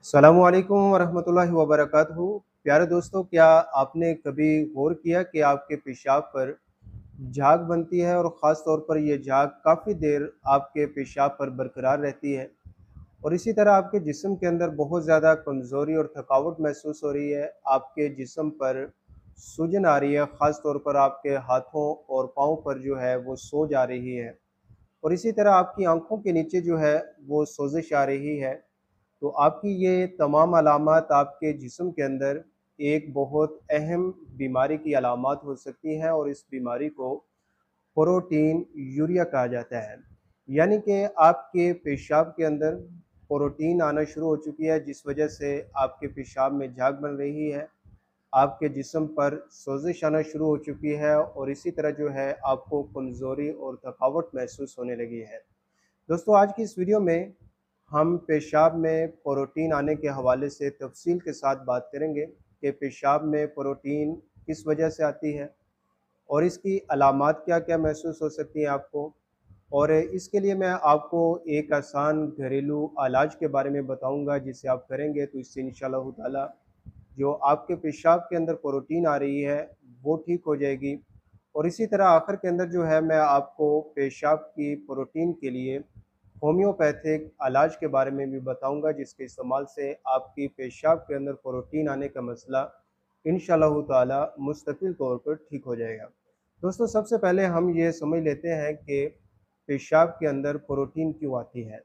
अस्सलामुअलैकुम वरहमतुल्लाहि वबरकातुहू। प्यारे दोस्तों, क्या आपने कभी गौर किया कि आपके पेशाब पर झाग बनती है और ख़ास तौर पर ये झाग काफ़ी देर आपके पेशाब पर बरकरार रहती है और इसी तरह आपके जिस्म के अंदर बहुत ज़्यादा कमज़ोरी और थकावट महसूस हो रही है। आपके जिस्म पर सूजन आ रही है, ख़ास तौर पर आपके हाथों और पाँव पर जो है वो सोज आ रही है और इसी तरह आपकी आँखों के नीचे जो है वो सोज़िश आ रही है। तो आपकी ये तमाम अलामत आपके जिस्म के अंदर एक बहुत अहम बीमारी की अलामत हो सकती हैं और इस बीमारी को प्रोटीन यूरिया कहा जाता है। यानी कि आपके पेशाब के अंदर प्रोटीन आना शुरू हो चुकी है, जिस वजह से आपके पेशाब में झाग बन रही है, आपके जिस्म पर सोजिश आना शुरू हो चुकी है और इसी तरह जो है आपको कमज़ोरी और थकावट महसूस होने लगी है। दोस्तों, आज की इस वीडियो में हम पेशाब में प्रोटीन आने के हवाले से तफसील के साथ बात करेंगे कि पेशाब में प्रोटीन किस वजह से आती है और इसकी अलामात क्या-क्या महसूस हो सकती हैं आपको। और इसके लिए मैं आपको एक आसान घरेलू इलाज के बारे में बताऊंगा, जिसे आप करेंगे तो इससे इंशाअल्लाह ताला जो आपके पेशाब के अंदर प्रोटीन आ रही है वो ठीक हो जाएगी। और इसी तरह आखिर के अंदर जो है मैं आपको पेशाब की प्रोटीन के लिए होम्योपैथिक इलाज के बारे में भी बताऊंगा, जिसके इस्तेमाल से आपकी पेशाब के अंदर प्रोटीन आने का मसला इंशाअल्लाह ताला मुस्तकिल तौर पर ठीक हो जाएगा। दोस्तों, सबसे पहले हम ये समझ लेते हैं कि पेशाब के अंदर प्रोटीन क्यों आती है।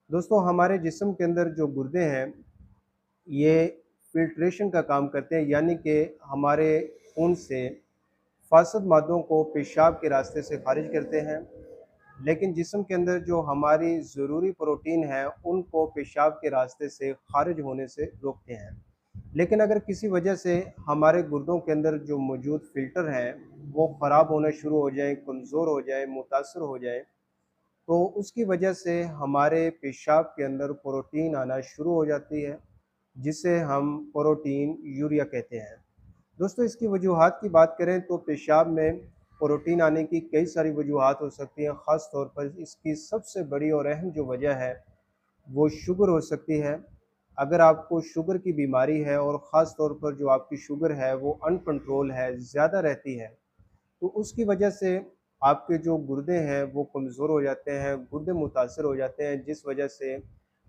दोस्तों, हमारे जिस्म के अंदर जो गुर्दे हैं ये फ़िल्ट्रेशन का काम करते हैं, यानी कि हमारे खून से फासद मादों को पेशाब के रास्ते से खारिज करते हैं, लेकिन जिस्म के अंदर जो हमारी ज़रूरी प्रोटीन है उनको पेशाब के रास्ते से खारिज होने से रोकते हैं। लेकिन अगर किसी वजह से हमारे गुर्दों के अंदर जो मौजूद फ़िल्टर हैं वो ख़राब होना शुरू हो जाएँ, कमज़ोर हो जाएँ, मुतासर हो जाएँ, तो उसकी वजह से हमारे पेशाब के अंदर प्रोटीन आना शुरू हो जाती है, जिसे हम प्रोटीन यूरिया कहते हैं। दोस्तों, इसकी वजूहात की बात करें तो पेशाब में प्रोटीन आने की कई सारी वजूहात हो सकती हैं। ख़ास तौर पर इसकी सबसे बड़ी और अहम जो वजह है वो शुगर हो सकती है। अगर आपको शुगर की बीमारी है और ख़ास तौर पर जो आपकी शुगर है वो अनकंट्रोल है, ज़्यादा रहती है, तो उसकी वजह से आपके जो गुर्दे हैं वो कमज़ोर हो जाते हैं, गुर्दे मुतासर हो जाते हैं, जिस वजह से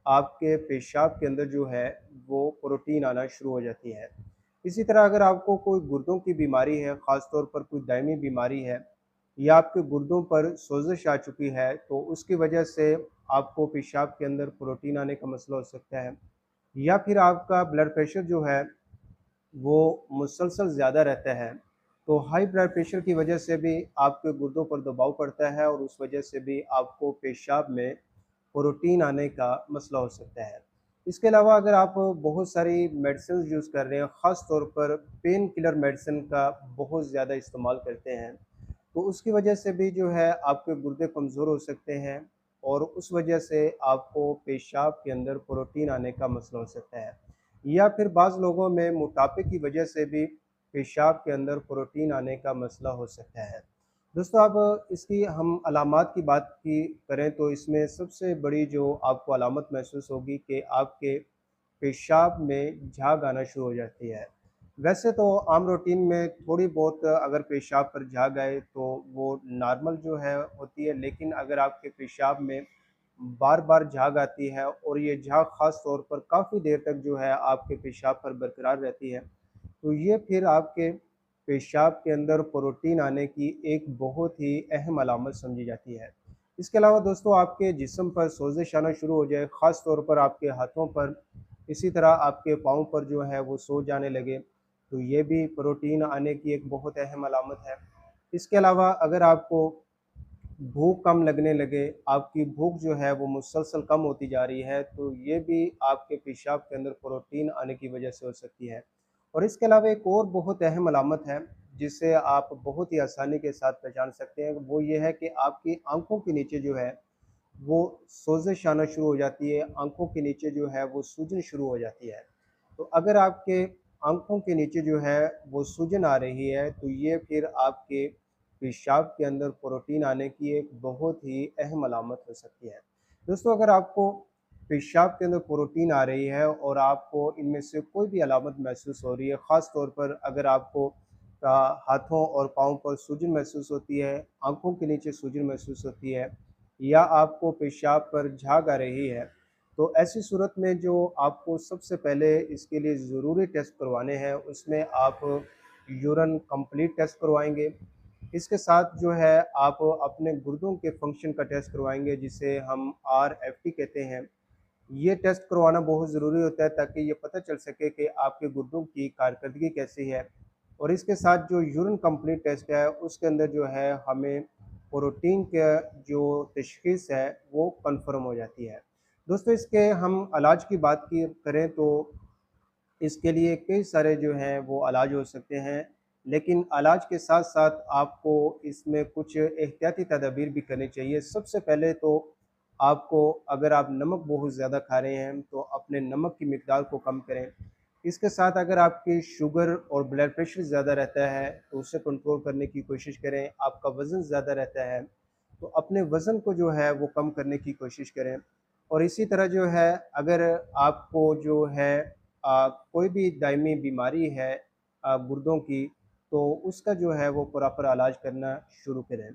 आपके पेशाब के अंदर जो है वो प्रोटीन आना शुरू हो जाती है। इसी तरह अगर आपको कोई गुर्दों की बीमारी है, ख़ास तौर पर कोई दायमी बीमारी है या आपके गुर्दों पर सोज़िश आ चुकी है, तो उसकी वजह से आपको पेशाब के अंदर प्रोटीन आने का मसला हो सकता है। या फिर आपका ब्लड प्रेशर जो है वो मुसलसल ज़्यादा रहता है, तो हाई ब्लड प्रेशर की वजह से भी आपके गुर्दों पर दबाव पड़ता है और उस वजह से भी आपको पेशाब में प्रोटीन आने का मसला हो सकता है। इसके अलावा अगर आप बहुत सारी मेडिसिन यूज़ कर रहे हैं, ख़ास तौर पर पेन किलर मेडिसिन का बहुत ज़्यादा इस्तेमाल करते हैं, तो उसकी वजह से भी जो है आपके गुर्दे कमज़ोर हो सकते हैं और उस वजह से आपको पेशाब के अंदर प्रोटीन आने का मसला हो सकता है। या फिर बाज़ लोगों में मोटापे की वजह से भी पेशाब के अंदर प्रोटीन आने का मसला हो सकता है। दोस्तों, अब इसकी हम अलामात की बात की करें तो इसमें सबसे बड़ी जो आपको अलामत महसूस होगी कि आपके पेशाब में झाग आना शुरू हो जाती है। वैसे तो आम रूटीन में थोड़ी बहुत अगर पेशाब पर झाग आए तो वो नॉर्मल जो है होती है, लेकिन अगर आपके पेशाब में बार-बार झाग आती है और ये झाग ख़ास तौर पर काफ़ी देर तक जो है आपके पेशाब पर बरकरार रहती है, तो ये फिर आपके पेशाब के अंदर प्रोटीन आने की एक बहुत ही अहम अलामत समझी जाती है। इसके अलावा दोस्तों, आपके जिस्म पर सोज़िश आना शुरू हो जाए, ख़ास तौर पर आपके हाथों पर, इसी तरह आपके पाँव पर जो है वो सोज आने लगे, तो ये भी प्रोटीन आने की एक बहुत अहम अलामत है। इसके अलावा अगर आपको भूख कम लगने लगे, आपकी भूख जो है वो मुसलसल कम होती जा रही है, तो ये भी आपके पेशाब के अंदर प्रोटीन आने की वजह से हो सकती है। और इसके अलावा एक और बहुत अहम अलामत है, जिसे आप बहुत ही आसानी के साथ पहचान सकते हैं, वो ये है कि आपकी आँखों के नीचे जो है वो सोज़िश आना शुरू हो जाती है, आँखों के नीचे जो है वो सूजन शुरू हो जाती है। तो अगर आपके आँखों के नीचे जो है वो सूजन आ रही है, तो ये फिर आपके पेशाब के अंदर प्रोटीन आने की एक बहुत ही अहम अलामत हो सकती है। दोस्तों, अगर आपको पेशाब के अंदर प्रोटीन आ रही है और आपको इनमें से कोई भी अलामत महसूस हो रही है, ख़ास तौर पर अगर आपको हाथों और पाँव पर सूजन महसूस होती है, आँखों के नीचे सूजन महसूस होती है या आपको पेशाब पर झाग आ रही है, तो ऐसी सूरत में जो आपको सबसे पहले इसके लिए ज़रूरी टेस्ट करवाने हैं, उसमें आप यूरिन कंप्लीट टेस्ट करवाएँगे। इसके साथ जो है आप अपने गुर्दों के फंक्शन का टेस्ट करवाएँगे जिसे हम आरएफटी कहते हैं। ये टेस्ट करवाना बहुत ज़रूरी होता है ताकि ये पता चल सके कि आपके गुर्दों की कारकर्दगी कैसी है और इसके साथ जो यूरिन कंप्लीट टेस्ट है उसके अंदर जो है हमें प्रोटीन का जो तशख़ीस है वो कंफर्म हो जाती है। दोस्तों इसके हम इलाज की बात की करें तो इसके लिए कई सारे जो हैं वो इलाज हो सकते हैं, लेकिन इलाज के साथ-साथ आपको इसमें कुछ एहतियाती तदाबीर भी करनी चाहिए। सबसे पहले तो आपको अगर आप नमक बहुत ज़्यादा खा रहे हैं, तो अपने नमक की मिकदार को कम करें। इसके साथ अगर आपकी शुगर और ब्लड प्रेशर ज़्यादा रहता है, तो उसे कंट्रोल करने की कोशिश करें। आपका वज़न ज़्यादा रहता है, तो अपने वज़न को जो है वो कम करने की कोशिश करें। और इसी तरह जो है अगर आपको जो है कोई भी दायमी बीमारी है गुर्दों की, तो उसका जो है वो प्रॉपर इलाज करना शुरू करें।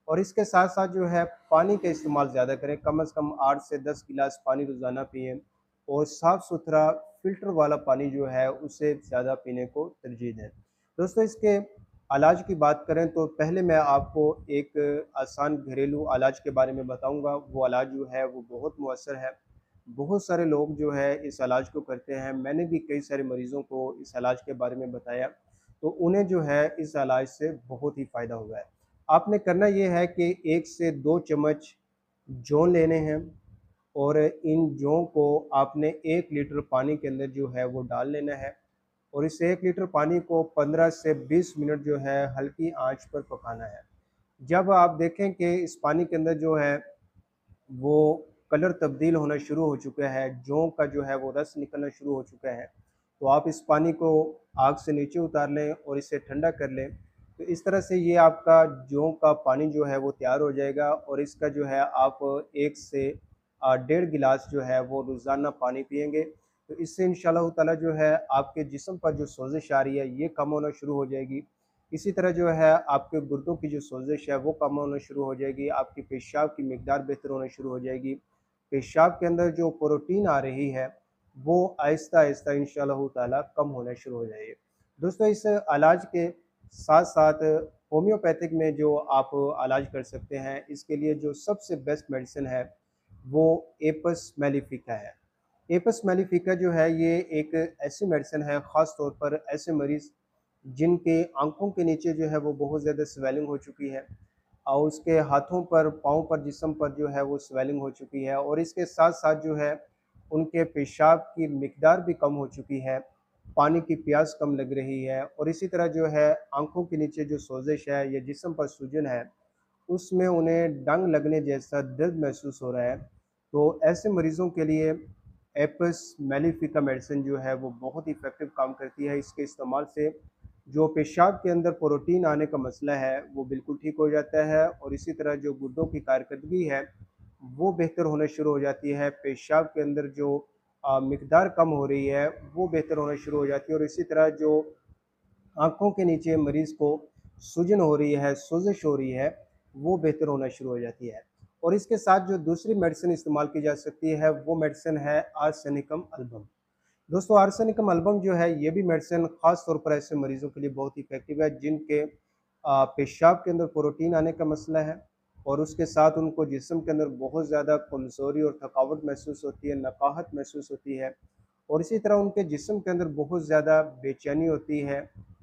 और इसके साथ-साथ जो है पानी का इस्तेमाल ज़्यादा करें, कम से कम 8 से 10 गिलास पानी रोज़ाना पिएँ और साफ़-सुथरा फ़िल्टर वाला पानी जो है उसे ज़्यादा पीने को तरजीह दें। दोस्तों इसके इलाज की बात करें तो पहले मैं आपको एक आसान घरेलू इलाज के बारे में बताऊँगा, वो इलाज जो है वो बहुत मौसर है। बहुत सारे लोग जो है इस इलाज को करते हैं, मैंने भी कई सारे मरीज़ों को इस इलाज के बारे में बताया, तो उन्हें जो है इस इलाज से बहुत ही फ़ायदा हुआ है। आपने करना ये है कि 1 से 2 चम्मच जौं लेने हैं और इन जौं को आपने 1 लीटर पानी के अंदर जो है वो डाल लेना है और इस 1 लीटर पानी को 15 से 20 मिनट जो है हल्की आँच पर पकाना है। जब आप देखें कि इस पानी के अंदर जो है वो कलर तब्दील होना शुरू हो चुका है, जौं का जो है वो रस निकलना शुरू हो चुका है, तो आप इस पानी को आग से नीचे उतार लें और इसे ठंडा कर लें। तो इस तरह से ये आपका जौं का पानी जो है वो तैयार हो जाएगा और इसका जो है आप 1 से 1.5 गिलास जो है वो रोज़ाना पानी पिएँगे। तो इससे इंशाअल्लाह ताला जो है आपके जिस्म पर जो सोज़िश आ रही है ये कम होना शुरू हो जाएगी। इसी तरह जो है आपके गुर्दों की जो सोज़िश है वो कम होना शुरू हो जाएगी, आपकी पेशाब की मिकदार बेहतर होना शुरू हो जाएगी। पेशाब के अंदर जो प्रोटीन आ रही है, वो आहिस्ता-आहिस्ता इंशाअल्लाह ताला कम होना शुरू हो जाएगी। दोस्तों इस इलाज के साथ-साथ होम्योपैथिक में जो आप इलाज कर सकते हैं, इसके लिए जो सबसे बेस्ट मेडिसिन है, वो एपस मेलिफिका है। एपस मेलिफिका जो है ये एक ऐसी मेडिसिन है ख़ास तौर पर ऐसे मरीज़ जिनके आँखों के नीचे जो है वो बहुत ज़्यादा स्वेलिंग हो चुकी है और उसके हाथों पर, पाँव पर, जिस्म पर जो है वो स्वेलिंग हो चुकी है और इसके साथ-साथ जो है उनके पेशाब की मिकदार भी कम हो चुकी है, पानी की प्यास कम लग रही है और इसी तरह जो है आँखों के नीचे जो सोज़िश है या जिस्म पर सूजन है, उसमें उन्हें डंग लगने जैसा दर्द महसूस हो रहा है। तो ऐसे मरीज़ों के लिए एपिस मेलिफिका मेडिसिन जो है वो बहुत इफ़ेक्टिव काम करती है। इसके इस्तेमाल से जो पेशाब के अंदर प्रोटीन आने का मसला है वो बिल्कुल ठीक हो जाता है और इसी तरह जो गुर्दों की कारकर्दगी है वो बेहतर होना शुरू हो जाती है। पेशाब के अंदर जो मिकदार कम हो रही है वो बेहतर होना शुरू हो जाती है और इसी तरह जो आँखों के नीचे मरीज़ को सूजन हो रही है, सोज़िश हो रही है, वो बेहतर होना शुरू हो जाती है। और इसके साथ जो दूसरी मेडिसिन इस्तेमाल की जा सकती है, वो मेडिसिन है आर्सेनिकम एल्बम। दोस्तों आर्सेनिकम एल्बम जो है, ये भी मेडिसिन ख़ास तौर पर ऐसे मरीज़ों के लिए बहुत इफ़ेक्टिव है जिनके पेशाब के अंदर प्रोटीन आने का मसला है और उसके साथ उनको जिस्म के अंदर बहुत ज़्यादा कमज़ोरी और थकावट महसूस होती है, नकाहत महसूस होती है और इसी तरह उनके जिस्म के अंदर बहुत ज़्यादा बेचैनी होती है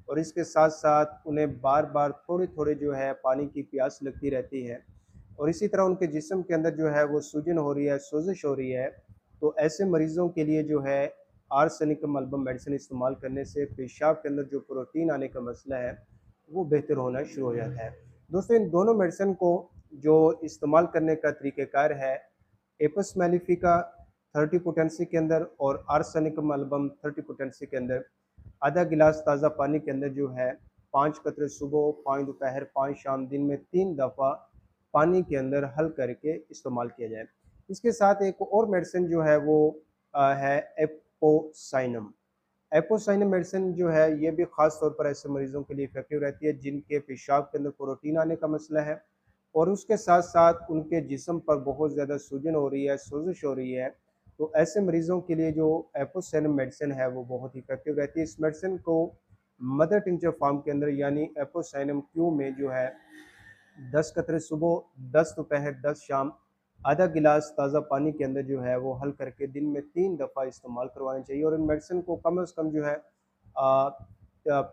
और इसके साथ-साथ उन्हें बार-बार थोड़े-थोड़े जो है पानी की प्यास लगती रहती है और इसी तरह उनके जिस्म के अंदर जो है वो सूजन हो रही है, सोज़िश हो रही है। तो ऐसे मरीज़ों के लिए जो है आर्सेनिकम एल्बम मेडिसिन इस्तेमाल करने से पेशाब के अंदर जो प्रोटीन आने का मसला है, वो बेहतर होना शुरू हो जाता है। दोस्तों इन दोनों मेडिसिन को जो इस्तेमाल करने का तरीक़ेकार है, एपस मेलिफिका 30 पोटेंसी के अंदर और आर्सेनिकम एल्बम 30 पोटेंसी के अंदर आधा गिलास ताज़ा पानी के अंदर जो है 5 कतरे सुबह, 5 दोपहर, 5 शाम दिन में 3 दफ़ा पानी के अंदर हल करके इस्तेमाल किया जाए। इसके साथ एक और मेडिसिन जो है वो है एपोसाइनम। एपोसाइनम मेडिसिन जो है ये भी ख़ास तौर पर ऐसे मरीज़ों के लिए इफ़ेक्टिव रहती है जिनके पेशाब के अंदर प्रोटीन आने का मसला है और उसके साथ साथ उनके जिस्म पर बहुत ज़्यादा सूजन हो रही है, सोजिश हो रही है। तो ऐसे मरीज़ों के लिए जो एपोसाइनम मेडिसिन है वो बहुत इफ़ेक्टिव रहती है। इस मेडिसिन को मदर टिंचर फॉर्म के अंदर यानी एपोसाइनम क्यू में जो है 10 कतरे सुबह, 10 दोपहर, 10 शाम, आधा गिलास ताज़ा पानी के अंदर जो है वो हल करके दिन में 3 दफ़ा इस्तेमाल करवाना चाहिए और इन मेडिसिन को कम से कम जो है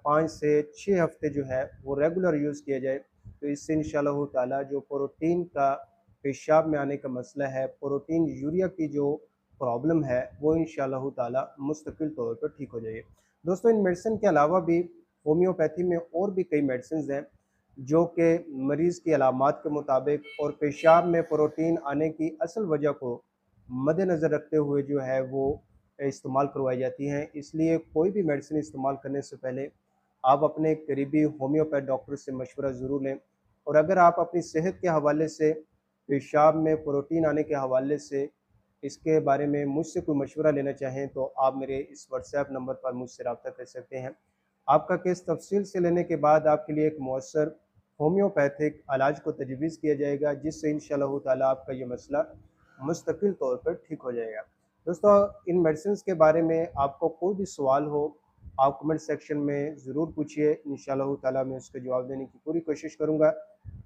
5 से 6 हफ़्ते जो है वो रेगुलर यूज़ किया जाए। तो इससे इंशाअल्लाह ताला जो प्रोटीन का पेशाब में आने का मसला है, प्रोटीन यूरिया की जो प्रॉब्लम है, वो इंशाअल्लाह ताला मुस्तकिल तौर पर ठीक हो जाएगी। दोस्तों इन मेडिसिन के अलावा भी होम्योपैथी में और भी कई मेडिसिन्स हैं जो कि मरीज़ की अलामात के मुताबिक और पेशाब में प्रोटीन आने की असल वजह को मद्देनज़र रखते हुए जो है वो इस्तेमाल करवाई जाती हैं। इसलिए कोई भी मेडिसिन इस्तेमाल करने से पहले आप अपने करीबी होम्योपैथ डॉक्टर से मशवरा ज़रूर लें और अगर आप अपनी सेहत के हवाले से, पेशाब में प्रोटीन आने के हवाले से इसके बारे में मुझसे कोई मशवरा लेना चाहें तो आप मेरे इस व्हाट्सएप नंबर पर मुझसे रब्ता कर सकते हैं। आपका केस तफसील से लेने के बाद आपके लिए एक मौसर होम्योपैथिक इलाज को तजवीज़ किया जाएगा जिससे इंशाअल्लाह ताला आपका ये मसला मुस्तकिल तौर पर ठीक हो जाएगा। दोस्तों इन मेडिसिन्स के बारे में आपको कोई भी सवाल हो आप कमेंट सेक्शन में ज़रूर पूछिए, इंशाअल्लाह ताला मैं उसका जवाब देने की पूरी कोशिश करूँगा।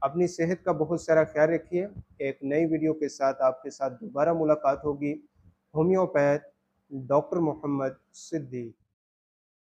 अपनी सेहत का बहुत सारा ख्याल रखिए। एक नई वीडियो के साथ आपके साथ दोबारा मुलाकात होगी। Homeopath doctor Mohammad Siddique.